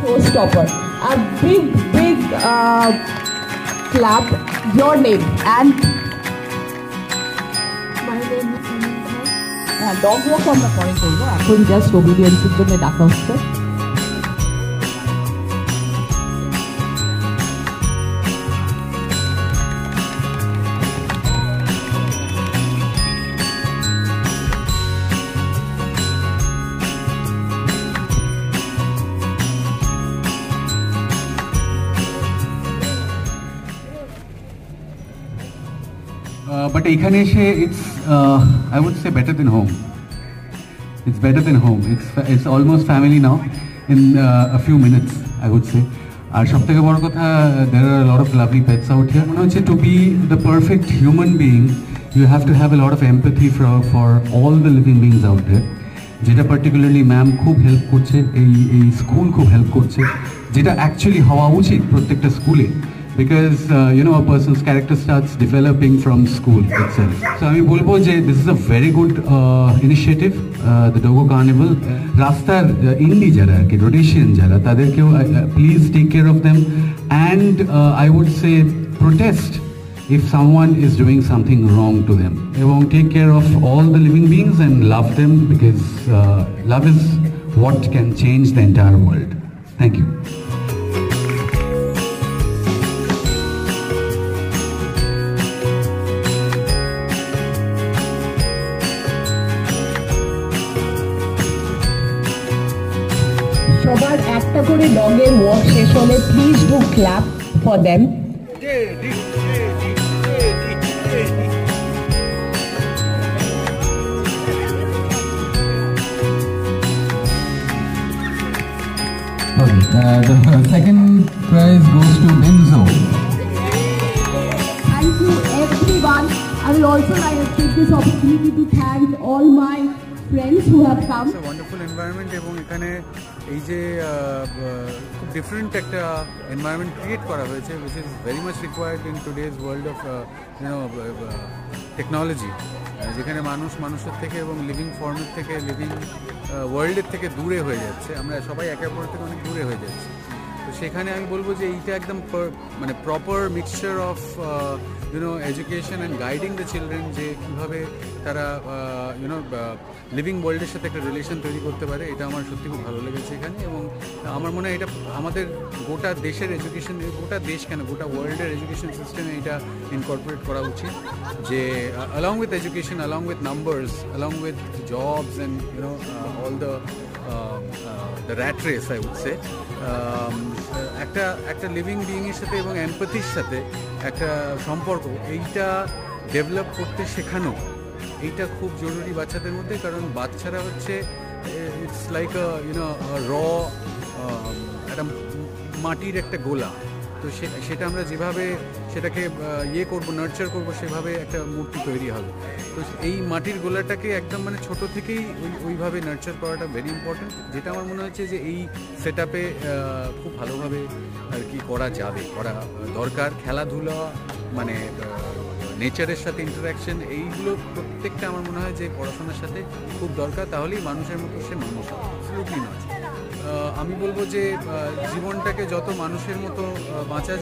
showstopper. A big clap. Your name and my name is Anita. dog walk আমরা পরে করবো, এখন just ওবিডিয়েন্সের জন্য ডাকা হচ্ছে। But ekhane eshe it's I would say better than home. It's better than home. It's almost family now in a few minutes, I would say. Ar sobtheke boro kotha, there are a lot of lovely pets out here. Mone hocche to be the perfect human being, you have to have a lot of empathy for all the living beings out there. যেটা particularly ma'am খুব help করছে, এই school খুব help করছে, যেটা actually হওয়া উচিত প্রত্যেকটা স্কুলে, because a person's character starts developing from school itself. So আমি বলবো যে this is a very good initiative, the Dogo Carnival. রাস্তার ইন্ডি যারা আর কি রোডেশিয়ান যারা, তাদেরকেও please take care of them, and I would say protest if someone is doing something wrong to them. এবং take care of all the living beings and love them, because love is what can change the entire world. Thank you. সবার একটা করে ডগের walk শেষ হলে please do clap for them. The second prize goes to Enzo. Thank you everyone. I will also like to take this opportunity to thank all my friends who have come. It's a wonderful environment এবং এখানে এই যে খুব different একটা environment create করা হয়েছে, which is very much required in today's world of technology, যেখানে মানুষ মানুষের থেকে এবং লিভিং ফর্মের থেকে, লিভিং ওয়ার্ল্ডের থেকে দূরে হয়ে যাচ্ছে, আমরা সবাই একে অপরের থেকে অনেক দূরে হয়ে যাচ্ছি। তো সেখানে আমি বলবো যে এইটা একদম মানে proper mixture of education and guiding the children, যে কীভাবে তারা লিভিং ওয়ার্ল্ডের সাথে একটা রিলেশন তৈরি করতে পারে, এটা আমার সত্যি খুব ভালো লেগেছে এখানে। এবং আমার মনে হয় এটা আমাদের গোটা দেশের এডুকেশন, গোটা দেশ কেন গোটা ওয়ার্ল্ডের এডুকেশন সিস্টেমে এটা ইনকর্পোরেট করা উচিত, যে along with education, along with numbers, along with jobs and all the rat race, I would say, একটা লিভিং বিইংয়ের সাথে এবং এমপ্যাথির সাথে একটা সম্পর্ক, এইটা ডেভেলপ করতে শেখানো, এইটা খুব জরুরি বাচ্চাদের মধ্যে। কারণ বাচ্চারা হচ্ছে ইটস লাইক র একটা মাটির একটা গোলা, তো সেটা আমরা যেভাবে সেটাকে করবো, নার্চার করবো, সেভাবে একটা মূর্তি তৈরি হবে। তো এই মাটির গোলাটাকে একদম মানে ছোটো থেকেই ওইভাবে নার্চার করাটা ভেরি ইম্পর্টেন্ট, যেটা আমার মনে হচ্ছে যে এই সেট আপে খুব ভালোভাবে আর কি করা যাবে, করা দরকার। খেলাধুলা মানে নেচারের সাথে ইন্টারাকশন, এইগুলো প্রত্যেকটা আমার মনে হয় যে পড়াশোনার সাথে খুব দরকার, তাহলেই মানুষের মতো সে মানুষ হবে, অ্যাবসলিউটলি নয়। আমি বলবো যে জীবনটাকে যত মানুষের মতো বাঁচা